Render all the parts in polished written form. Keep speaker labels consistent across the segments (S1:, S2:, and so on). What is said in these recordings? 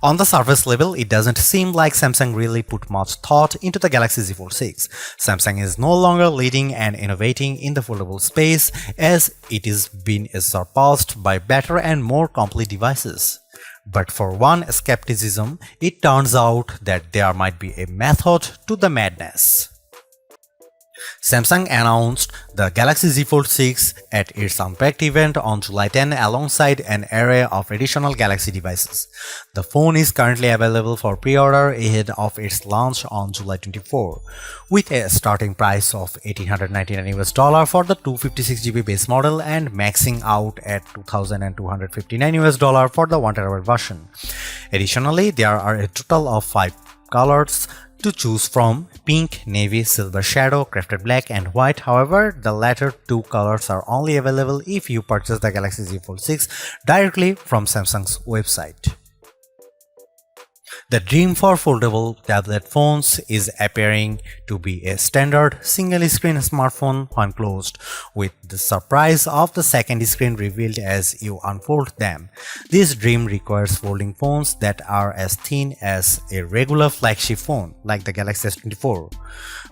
S1: On the surface level, it doesn't seem like Samsung really put much thought into the Galaxy Z Fold 6. Samsung is no longer leading and innovating in the foldable space, as it is being surpassed by better and more complete devices. But for one skepticism, it turns out that there might be a method to the madness. Samsung announced the Galaxy Z Fold 6 at its Unpacked event on July 10 alongside an array of additional Galaxy devices. The phone is currently available for pre-order ahead of its launch on July 24, with a starting price of $1,899 for the 256GB base model and maxing out at $2,259 for the 1TB version. Additionally, there are a total of 5 colors to choose from: pink, navy, silver shadow, crafted black, and white. However, the latter two colors are only available if you purchase the Galaxy Z Fold 6 directly from Samsung's website. The dream for foldable tablet phones is appearing to be a standard single-screen smartphone when closed, with the surprise of the second screen revealed as you unfold them. This dream requires folding phones that are as thin as a regular flagship phone, like the Galaxy S24.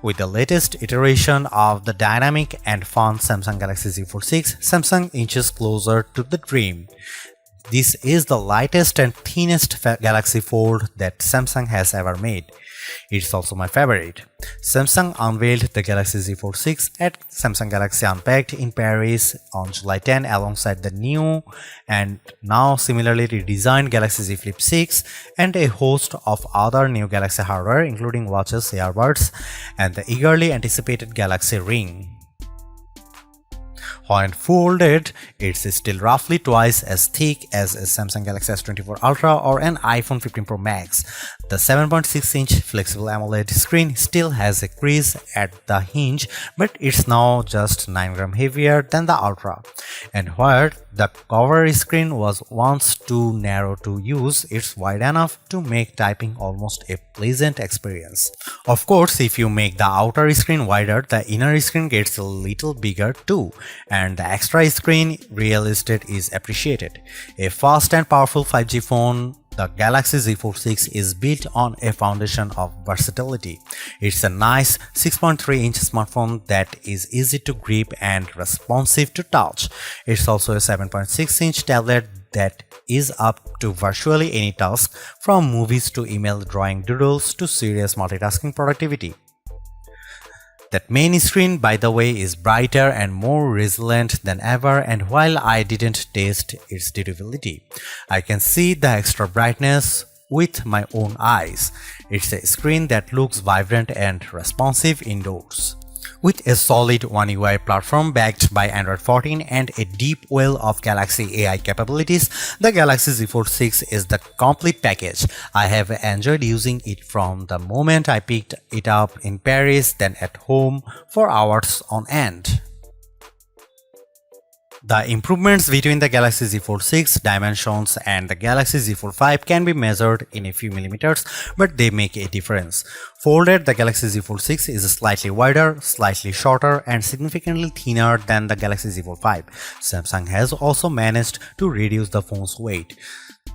S1: With the latest iteration of the dynamic and fun Samsung Galaxy Z Fold 6, Samsung inches closer to the dream. This is the lightest and thinnest Galaxy Fold that Samsung has ever made. It's also my favorite. Samsung unveiled the Galaxy Z Fold 6 at Samsung Galaxy Unpacked in Paris on July 10 alongside the new and now similarly redesigned Galaxy Z Flip 6 and a host of other new Galaxy hardware including watches, earbuds, and the eagerly anticipated Galaxy Ring. When folded, it's still roughly twice as thick as a Samsung Galaxy S24 Ultra or an iPhone 15 Pro Max. The 7.6-inch flexible AMOLED screen still has a crease at the hinge, but it's now just 9 grams heavier than the Ultra. And where the cover screen was once too narrow to use, it's wide enough to make typing almost a pleasant experience. Of course, if you make the outer screen wider, the inner screen gets a little bigger too, and the extra screen real estate is appreciated. A fast and powerful 5G phone, the Galaxy Z Fold 6 is built on a foundation of versatility. It's a nice 6.3-inch smartphone that is easy to grip and responsive to touch. It's also a 7.6-inch tablet that is up to virtually any task, from movies to email, drawing doodles to serious multitasking productivity. That main screen, by the way, is brighter and more resilient than ever, and while I didn't test its durability, I can see the extra brightness with my own eyes. It's a screen that looks vibrant and responsive indoors. With a solid One UI platform backed by Android 14 and a deep well of Galaxy AI capabilities, the Galaxy Z Fold 6 is the complete package. I have enjoyed using it from the moment I picked it up in Paris, then at home for hours on end. The improvements between the Galaxy Z Fold 6 dimensions and the Galaxy Z Fold 5 can be measured in a few millimeters, but they make a difference. Folded, the Galaxy Z Fold 6 is slightly wider, slightly shorter, and significantly thinner than the Galaxy Z Fold 5. Samsung has also managed to reduce the phone's weight.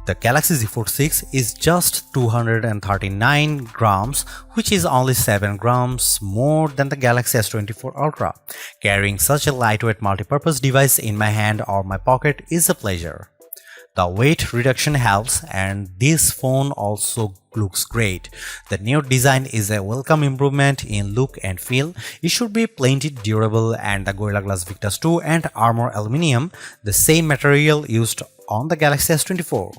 S1: The Galaxy Z Fold 6 is just 239 grams, which is only 7 grams more than the Galaxy S24 Ultra. Carrying such a lightweight multi-purpose device in my hand or my pocket is a pleasure. The weight reduction helps, and this phone also looks great. The new design is a welcome improvement in look and feel. It should be plenty durable, and the Gorilla Glass Victus 2 and Armor Aluminium, the same material used on the Galaxy S24.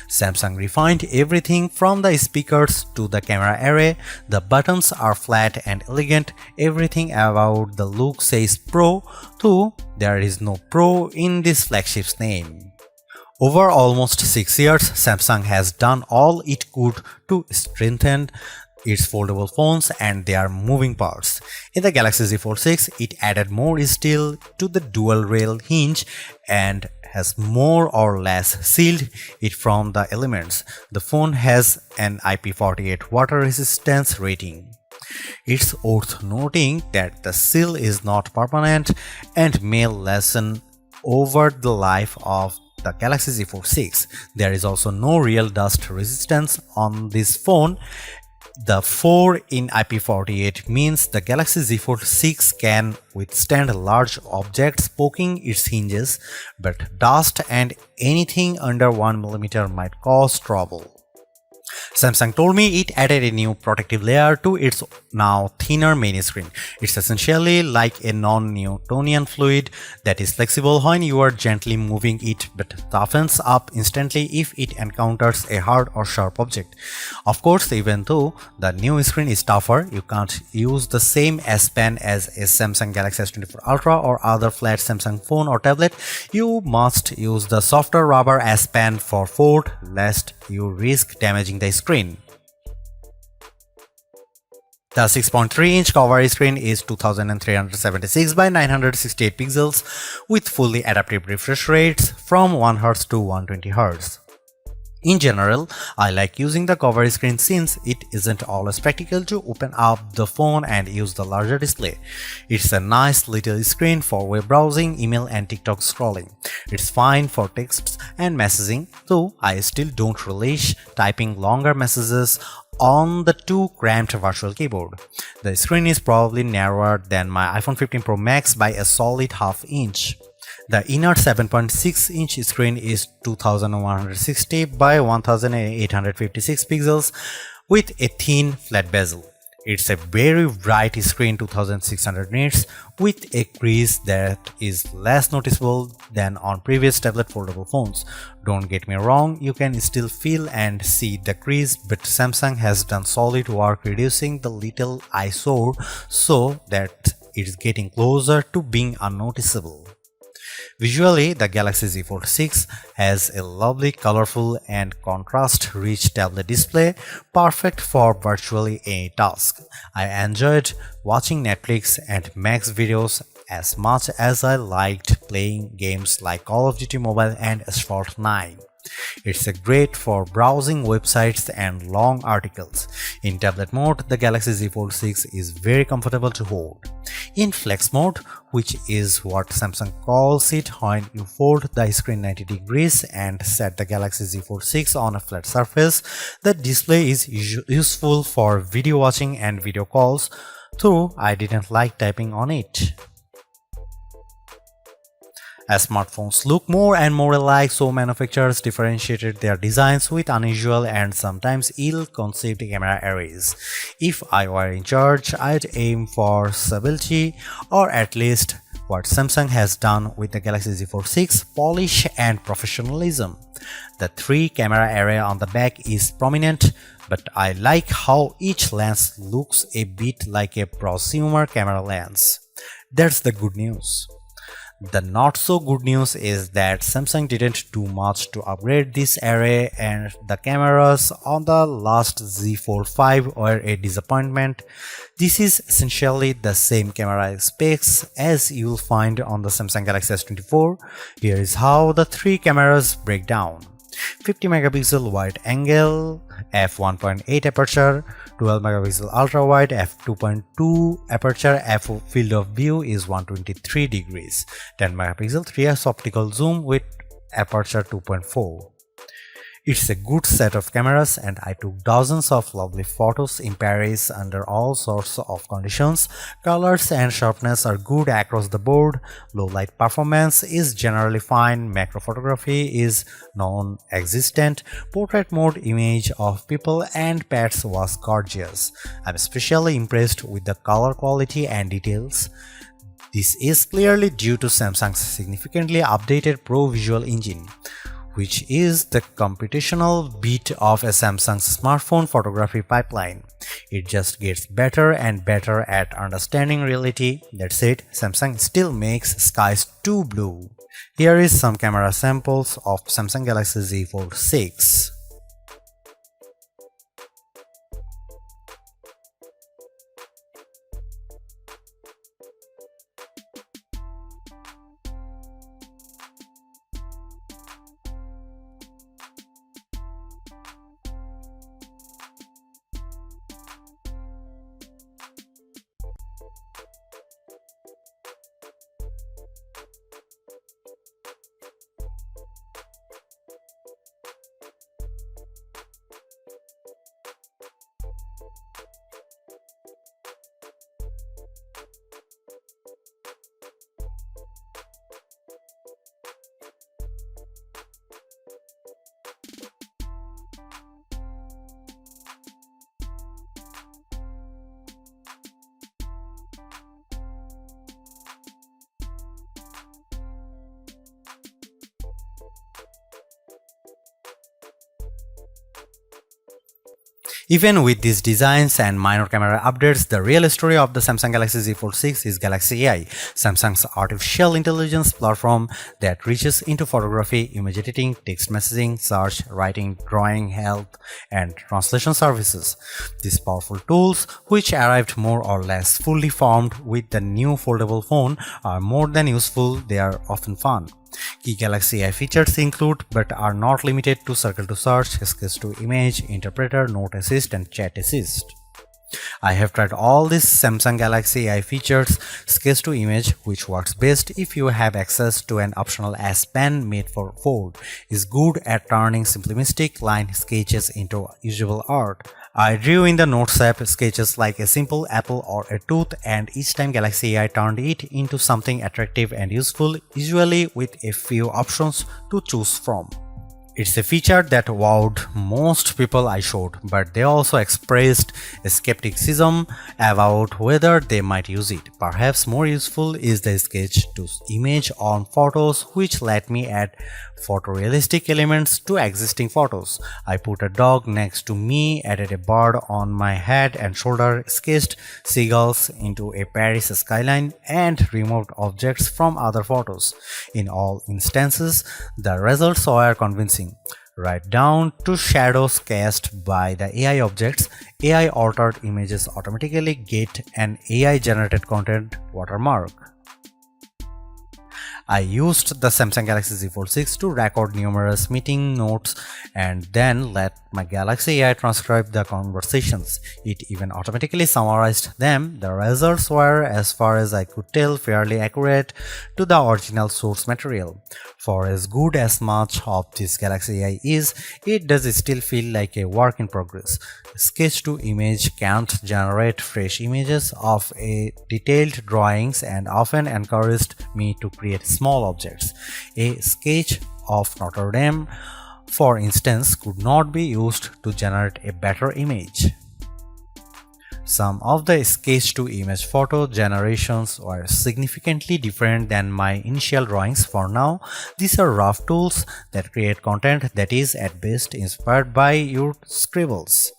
S1: Samsung refined everything from the speakers to the camera array. The buttons are flat and elegant. Everything about the look says Pro, though there is no Pro in this flagship's name. Over almost 6 years, Samsung has done all it could to strengthen its foldable phones and their moving parts. In the Galaxy Z Fold 6, it added more steel to the dual rail hinge and has more or less sealed it from the elements. The phone has an IP48 water resistance rating. It's worth noting that the seal is not permanent and may lessen over the life of the Galaxy Z Fold 6. There is also no real dust resistance on this phone. The 4 in IP48 means the Galaxy Z Fold 6 can withstand large objects poking its hinges, but dust and anything under 1mm might cause trouble. Samsung told me it added a new protective layer to its now thinner main screen. It's essentially like a non-Newtonian fluid that is flexible when you are gently moving it but toughens up instantly if it encounters a hard or sharp object. Of course, even though the new screen is tougher, you can't use the same S Pen as a Samsung Galaxy S24 Ultra or other flat Samsung phone or tablet. You must use the softer rubber S Pen for Fold, lest you risk damaging the screen. The 6.3-inch cover screen is 2376 by 968 pixels with fully adaptive refresh rates from 1Hz to 120Hz. In general, I like using the cover screen since it isn't always practical to open up the phone and use the larger display. It's a nice little screen for web browsing, email and TikTok scrolling. It's fine for texts and messaging, though I still don't relish typing longer messages on the too cramped virtual keyboard. The screen is probably narrower than my iPhone 15 Pro Max by a solid half inch. The inner 7.6-inch screen is 2160 by 1856 pixels with a thin flat bezel. It's a very bright screen, 2600 nits, with a crease that is less noticeable than on previous tablet foldable phones. Don't get me wrong, you can still feel and see the crease, but Samsung has done solid work reducing the little eyesore so that it's getting closer to being unnoticeable. Visually, the Galaxy Z Fold 6 has a lovely, colorful and contrast-rich tablet display, perfect for virtually any task. I enjoyed watching Netflix and Max videos as much as I liked playing games like Call of Duty Mobile and Asphalt 9. It's great for browsing websites and long articles. In tablet mode, the Galaxy Z Fold 6 is very comfortable to hold. In flex mode, which is what Samsung calls it when you fold the screen 90 degrees and set the Galaxy Z Fold 6 on a flat surface, the display is useful for video watching and video calls, though I didn't like typing on it. As smartphones look more and more alike, so manufacturers differentiated their designs with unusual and sometimes ill-conceived camera arrays. If I were in charge, I'd aim for stability, or at least what Samsung has done with the Galaxy Z Fold 6, polish and professionalism. The 3-camera array on the back is prominent, but I like how each lens looks a bit like a prosumer camera lens. That's the good news. The not so good news is that Samsung didn't do much to upgrade this array, and the cameras on the last Z Fold 5 were a disappointment. This is essentially the same camera specs as you'll find on the Samsung Galaxy S24. Here is how the 3 cameras break down. 50 megapixel wide angle, f1.8 aperture, 12 megapixel ultra wide, f2.2 aperture, field of view is 123 degrees, 10 megapixel 3x optical zoom with aperture 2.4. It's a good set of cameras, and I took dozens of lovely photos in Paris under all sorts of conditions. Colors and sharpness are good across the board, low light performance is generally fine, macro photography is non-existent, portrait mode image of people and pets was gorgeous. I'm especially impressed with the color quality and details. This is clearly due to Samsung's significantly updated Pro Visual Engine, which is the computational bit of a Samsung's smartphone photography pipeline. It just gets better and better at understanding reality. That said, Samsung still makes skies too blue. Here is some camera samples of Samsung Galaxy Z Fold 6. Even with these designs and minor camera updates, the real story of the Samsung Galaxy Z Fold 6 is Galaxy AI, Samsung's artificial intelligence platform that reaches into photography, image editing, text messaging, search, writing, drawing, health, and translation services. These powerful tools, which arrived more or less fully formed with the new foldable phone, are more than useful, they are often fun. Key Galaxy AI features include, but are not limited to, Circle to Search, Sketch to Image, Interpreter, Note Assist, and Chat Assist. I have tried all these Samsung Galaxy AI features. Sketch to Image, which works best if you have access to an optional S Pen made for Fold, is good at turning simplistic line sketches into usable art. I drew in the Notes app sketches like a simple apple or a tooth, and each time Galaxy AI turned it into something attractive and useful, usually with a few options to choose from. It's a feature that wowed most people I showed, but they also expressed skepticism about whether they might use it. Perhaps more useful is the sketch to image on photos, which let me add photorealistic elements to existing photos. I put a dog next to me, added a bird on my head and shoulder, sketched seagulls into a Paris skyline, and removed objects from other photos. In all instances, the results were convincing. Right down to shadows cast by the AI objects, AI altered images automatically get an AI generated content watermark. I used the Samsung Galaxy Z Fold 6 to record numerous meeting notes and then let my Galaxy AI transcribe the conversations. It even automatically summarized them. The results were, as far as I could tell, fairly accurate to the original source material. For as good as much of this Galaxy AI is, it does still feel like a work in progress. Sketch to Image can't generate fresh images of a detailed drawings and often encouraged me to create small objects. A sketch of Notre Dame, for instance, could not be used to generate a better image. Some of the sketch-to-image photo generations were significantly different than my initial drawings. For now, these are rough tools that create content that is at best inspired by your scribbles.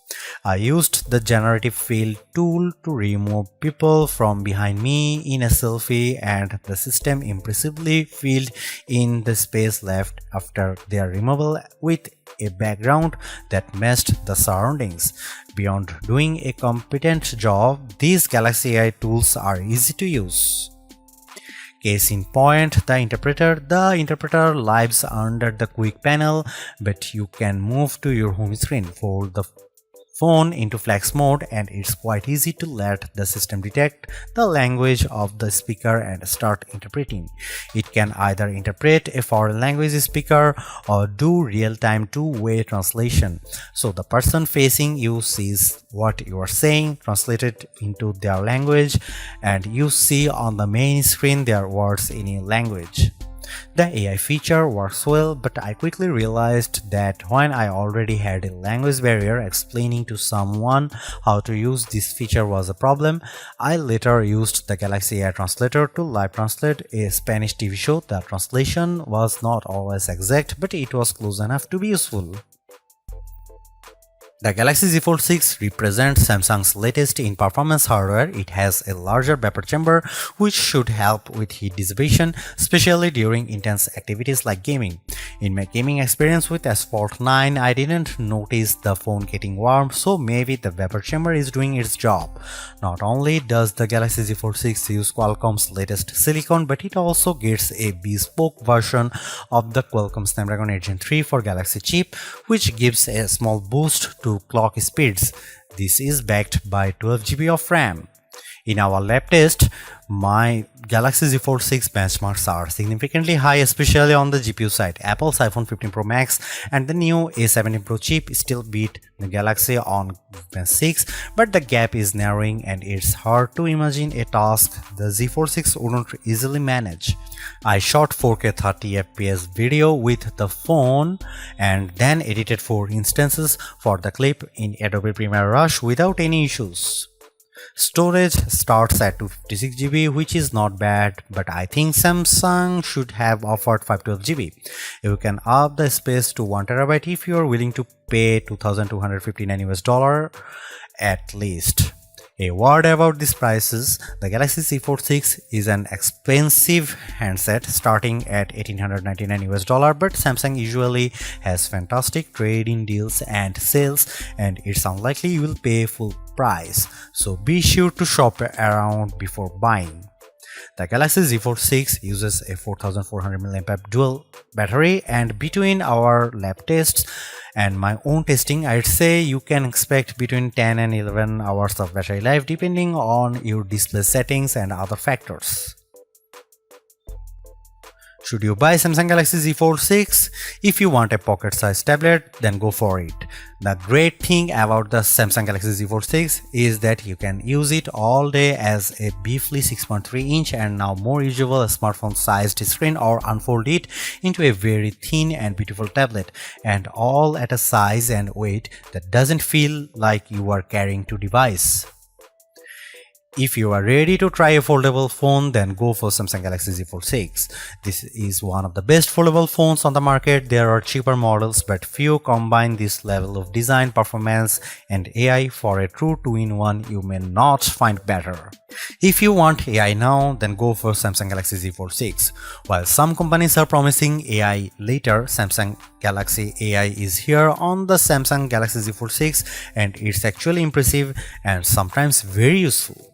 S1: I used the generative fill tool to remove people from behind me in a selfie, and the system impressively filled in the space left after their removal with a background that matched the surroundings. Beyond doing a competent job, these Galaxy AI tools are easy to use. Case in point, the interpreter. The interpreter lives under the quick panel, but you can move to your home screen, fold the phone into flex mode, and it's quite easy to let the system detect the language of the speaker and start interpreting. It can either interpret a foreign language speaker or do real-time two-way translation, so the person facing you sees what you are saying translated into their language, and you see on the main screen their words in a language. The AI feature works well, but I quickly realized that when I already had a language barrier, explaining to someone how to use this feature was a problem. I later used the Galaxy AI Translator to live translate a Spanish TV show. The translation was not always exact, but it was close enough to be useful. The Galaxy Z Fold 6 represents Samsung's latest in performance hardware. It has a larger vapor chamber, which should help with heat dissipation, especially during intense activities like gaming. In my gaming experience with S Fold 9, I didn't notice the phone getting warm, so maybe the vapor chamber is doing its job. Not only does the Galaxy Z Fold 6 use Qualcomm's latest silicon, but it also gets a bespoke version of the Qualcomm Snapdragon 8 Gen 3 for Galaxy chip, which gives a small boost to clock speeds. This is backed by 12 GB of RAM. In our lab test, my Galaxy Z Fold 6 benchmarks are significantly high, especially on the GPU side. Apple's iPhone 15 Pro Max and the new A17 Pro chip still beat the Galaxy on Gen 6, but the gap is narrowing and it's hard to imagine a task the Z Fold 6 wouldn't easily manage. I shot 4K 30fps video with the phone and then edited 4 instances for the clip in Adobe Premiere Rush without any issues. Storage starts at 256 GB, which is not bad, but I think Samsung should have offered 512 GB. You can up the space to 1 TB if you are willing to pay $2,259 at least. A word about these prices: the Galaxy Z Fold 6 is an expensive handset starting at $1,899, but Samsung usually has fantastic trade-in deals and sales, and it's unlikely you will pay full price, so be sure to shop around before buying. The Galaxy Z Fold 6 uses a 4400 mAh dual battery, and between our lab tests and my own testing, I'd say you can expect between 10 and 11 hours of battery life depending on your display settings and other factors. Should you buy Samsung Galaxy Z Fold 6? If you want a pocket-sized tablet, then go for it. The great thing about the Samsung Galaxy Z Fold 6 is that you can use it all day as a beefy 6.3-inch and now more usable smartphone-sized screen, or unfold it into a very thin and beautiful tablet, and all at a size and weight that doesn't feel like you are carrying two devices. If you are ready to try a foldable phone, then go for Samsung Galaxy Z Fold 6. This is one of the best foldable phones on the market. There are cheaper models, but few combine this level of design, performance, and AI for a true 2-in-1 you may not find better. If you want AI now, then go for Samsung Galaxy Z Fold 6. While some companies are promising AI later, Samsung Galaxy AI is here on the Samsung Galaxy Z Fold 6, and it's actually impressive and sometimes very useful.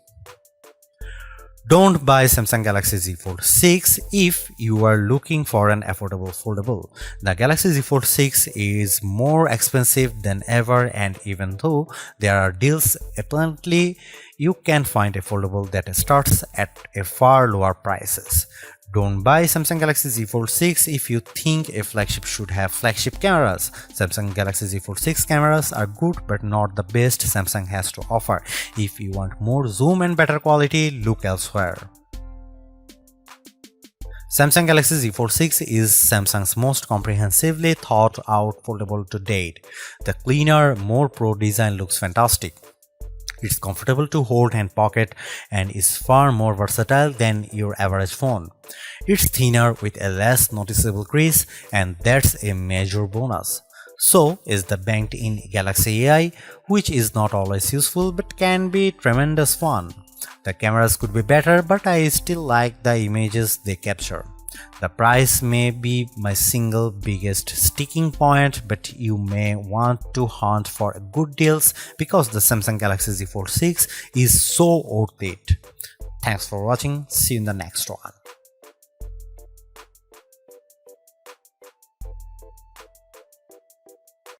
S1: Don't buy Samsung Galaxy Z Fold 6 if you are looking for an affordable foldable. The Galaxy Z Fold 6 is more expensive than ever, and even though there are deals, apparently you can find a foldable that starts at a far lower prices. Don't buy Samsung Galaxy Z Fold 6 if you think a flagship should have flagship cameras. Samsung Galaxy Z Fold 6 cameras are good but not the best Samsung has to offer. If you want more zoom and better quality, look elsewhere. Samsung Galaxy Z Fold 6 is Samsung's most comprehensively thought out foldable to date. The cleaner, more pro design looks fantastic. It's comfortable to hold and pocket and is far more versatile than your average phone. It's thinner with a less noticeable crease, and that's a major bonus. So is the banked-in Galaxy AI, which is not always useful but can be tremendous fun. The cameras could be better, but I still like the images they capture. The price may be my single biggest sticking point, but you may want to hunt for good deals because the Samsung Galaxy Z Fold 6 is so worth it. Thanks for watching. See you in the next one.